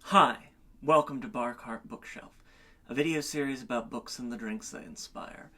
Hi, welcome to Bar Cart Bookshelf, a video series about books and the drinks they inspire.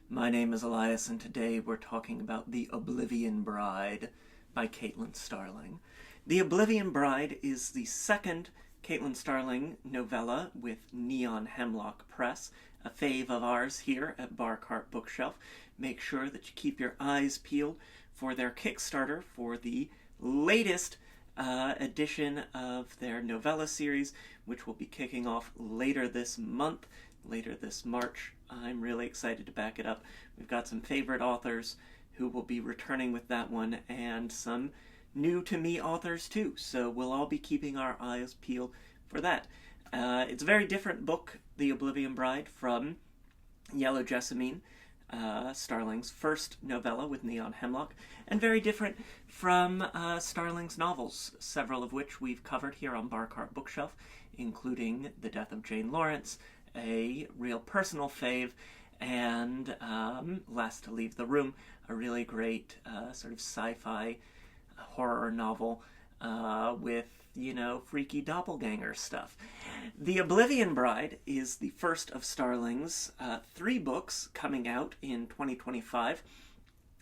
My name is Elias, and today we're talking about The Oblivion Bride by Caitlin Starling. The Oblivion Bride is the second Caitlin Starling novella with Neon Hemlock Press, a fave of ours here at Bar Cart Bookshelf. Make sure that you keep your eyes peeled for their Kickstarter for the latest edition of their novella series, which will be kicking off later this month, later this March. I'm really excited to back it up. We've got some favorite authors who will be returning with that one, and some new-to-me authors too, so we'll all be keeping our eyes peeled for that. It's a very different book, The Oblivion Bride, from Yellow Jessamine, Starling's first novella with Neon Hemlock, and very different from Starling's novels, several of which we've covered here on Bar Cart Bookshelf, including The Death of Jane Lawrence, a real personal fave, and Last to Leave the Room, a really great sort of sci-fi horror novel with, freaky doppelganger stuff. The Oblivion Bride is the first of Starling's 3 books coming out in 2025,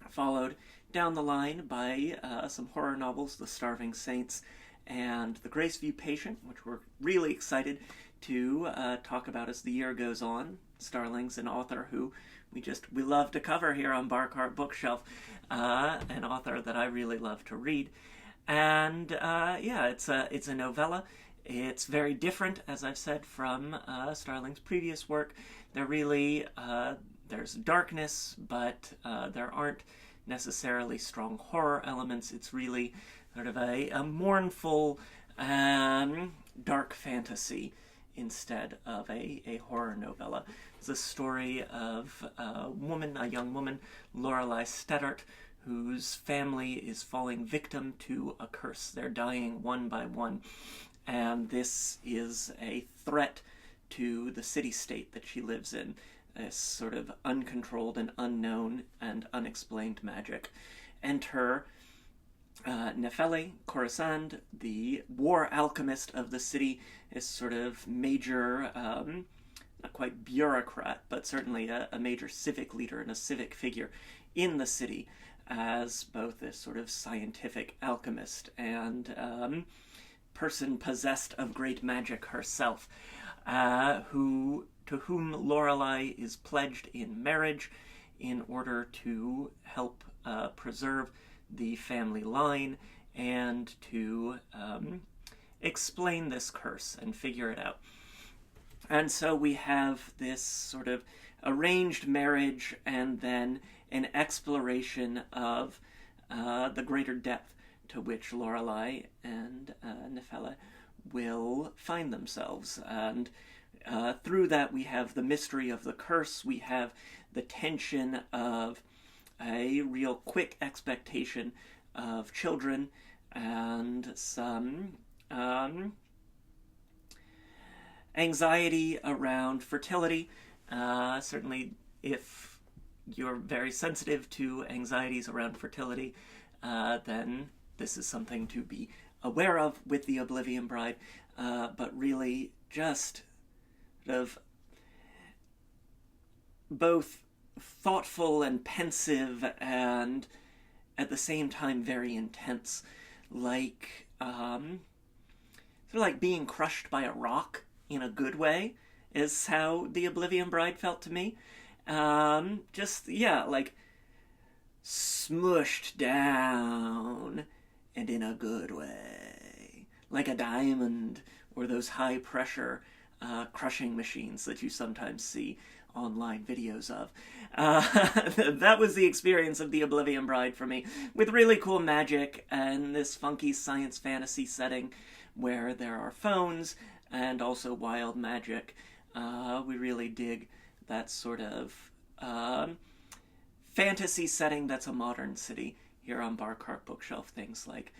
followed down the line by some horror novels, The Starving Saints and The Graceview Patient, which we're really excited to talk about as the year goes on. Starling's an author who we love to cover here on Bar Cart Bookshelf, an author that I really love to read. And it's a novella. It's very different, as I've said, from Starling's previous work. There's darkness, but there aren't necessarily strong horror elements. It's really sort of a mournful, dark fantasy instead of a horror novella. It's a story of a young woman, Lorelei Steddart, whose family is falling victim to a curse. They're dying one by one, and this is a threat to the city-state that she lives in, this sort of uncontrolled and unknown and unexplained magic. Enter Nefeli Coruscant, the war alchemist of the city, is sort of major, not quite bureaucrat, but certainly a major civic leader and a civic figure in the city, as both a sort of scientific alchemist and person possessed of great magic herself, to whom Lorelei is pledged in marriage in order to help preserve the family line and to explain this curse and figure it out. And so we have this sort of arranged marriage and then an exploration of the greater depth to which Lorelei and Nefeli will find themselves. And through that we have the mystery of the curse, we have the tension of a real quick expectation of children, and some anxiety around fertility. Certainly, if you're very sensitive to anxieties around fertility, then this is something to be aware of with The Oblivion Bride, but really just sort of both thoughtful and pensive and at the same time very intense, like sort of like being crushed by a rock in a good way is how The Oblivion Bride felt to me. Like smushed down and in a good way, like a diamond or those high pressure crushing machines that you sometimes see online videos of. That was the experience of The Oblivion Bride for me, with really cool magic and this funky science fantasy setting where there are phones and also wild magic. We really dig that sort of fantasy setting that's a modern city here on Bar Cart Bookshelf. Things like,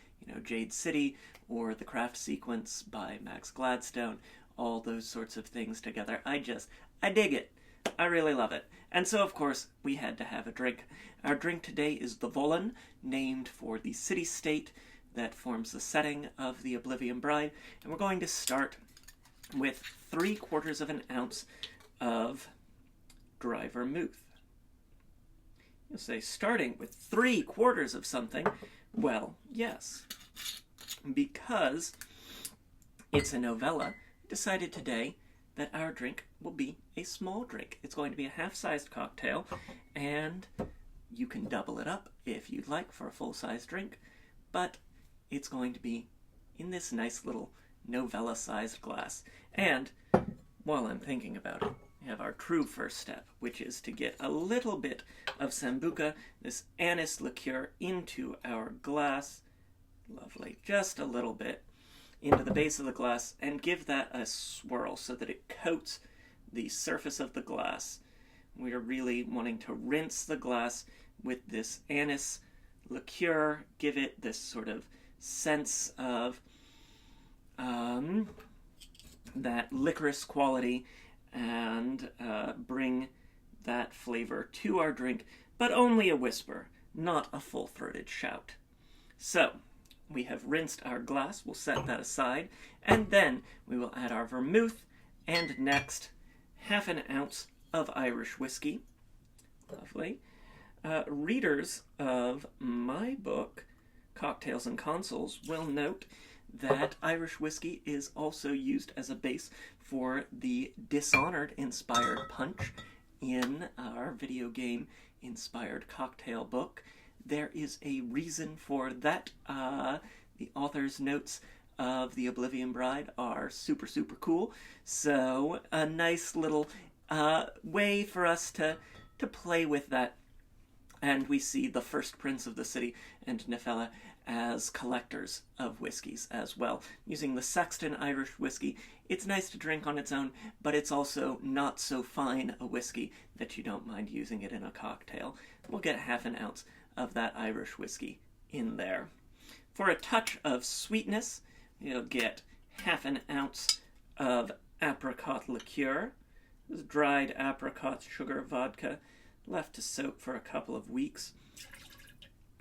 Jade City or The Craft Sequence by Max Gladstone, all those sorts of things together. I dig it. I really love it. And so, of course, we had to have a drink. Our drink today is the Volun, named for the city-state that forms the setting of The Oblivion Bride. And we're going to start with 3/4 of an ounce of dry vermouth. You'll say, starting with 3/4 of something? Well, yes. Because it's a novella, I decided today that our drink will be a small drink. It's going to be a half-sized cocktail, and you can double it up if you'd like for a full-size drink, but it's going to be in this nice little novella-sized glass. And while I'm thinking about it, we have our true first step, which is to get a little bit of Sambuca, this anise liqueur, into our glass. Lovely. Just a little bit into the base of the glass, and give that a swirl so that it coats the surface of the glass. We are really wanting to rinse the glass with this anise liqueur, give it this sort of sense of that licorice quality, and bring that flavor to our drink, but only a whisper, not a full-throated shout. So, we have rinsed our glass, we'll set that aside, and then we will add our vermouth, and next, 1/2 ounce of Irish whiskey. Lovely. Readers of my book, Cocktails and Consoles, will note that Irish whiskey is also used as a base for the Dishonored-inspired punch in our video game-inspired cocktail book. There is a reason for that. The author's notes of The Oblivion Bride are super, super cool. So a nice little way for us to play with that. And we see the first prince of the city and Nefela as collectors of whiskeys as well. Using the Sexton Irish whiskey, it's nice to drink on its own, but it's also not so fine a whiskey that you don't mind using it in a cocktail. We'll get 1/2 ounce of that Irish whiskey in there. For a touch of sweetness, you'll get 1/2 ounce of apricot liqueur. This is dried apricot sugar vodka, left to soak for a couple of weeks.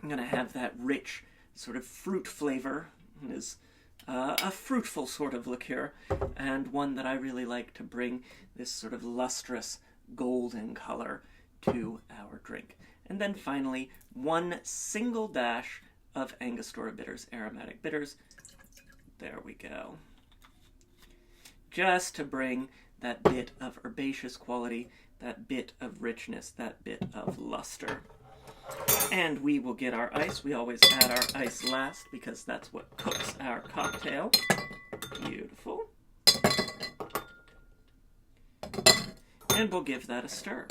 I'm going to have that rich sort of fruit flavor. It is a fruitful sort of liqueur, and one that I really like to bring this sort of lustrous golden color to our drink. And then finally, 1 single dash of Angostura Bitters aromatic bitters. There we go. Just to bring that bit of herbaceous quality, that bit of richness, that bit of luster. And we will get our ice. We always add our ice last because that's what cooks our cocktail. Beautiful. And we'll give that a stir.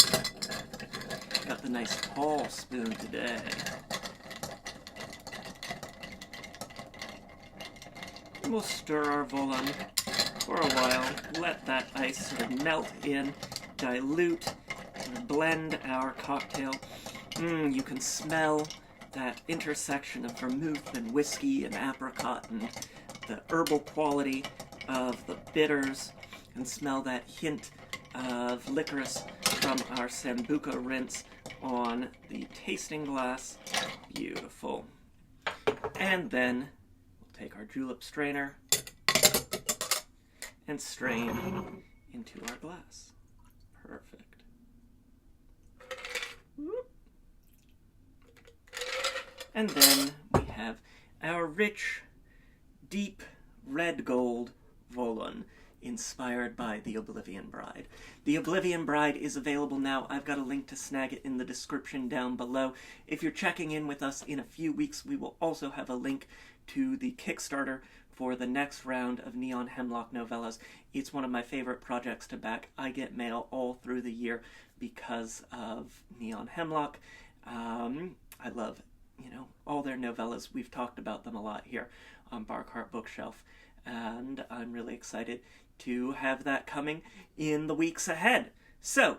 Got the nice tall spoon today. And we'll stir our Volun for a while. Let that ice sort of melt in, dilute, and blend our cocktail. You can smell that intersection of vermouth and whiskey and apricot and the herbal quality of the bitters, and smell that hint of licorice from our Sambuca rinse on the tasting glass. Beautiful. And then we'll take our julep strainer and strain into our glass. Perfect. And then we have our rich, deep red gold Volun, inspired by The Oblivion Bride. The Oblivion Bride is available now. I've got a link to snag it in the description down below. If you're checking in with us in a few weeks, we will also have a link to the Kickstarter for the next round of Neon Hemlock novellas. It's one of my favorite projects to back. I get mail all through the year because of Neon Hemlock. I love, all their novellas. We've talked about them a lot here on Barcart Bookshelf, and I'm really excited to have that coming in the weeks ahead. So,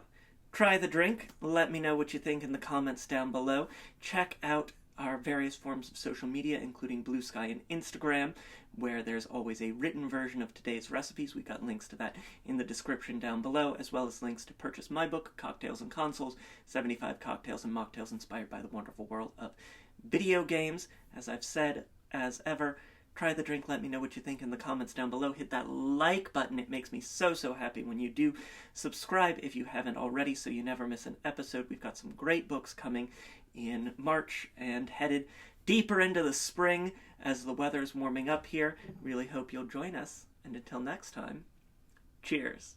try the drink. Let me know what you think in the comments down below. Check out our various forms of social media, including Blue Sky and Instagram, where there's always a written version of today's recipes. We've got links to that in the description down below, as well as links to purchase my book, Cocktails and Consoles, 75 Cocktails and Mocktails Inspired by the Wonderful World of Video Games. As I've said, as ever, Try the drink. Let me know what you think in the comments down below. Hit that like button. It makes me so, so happy when you do. Subscribe if you haven't already so you never miss an episode. We've got some great books coming in March and headed deeper into the spring as the weather's warming up here. Really hope you'll join us. And until next time, cheers.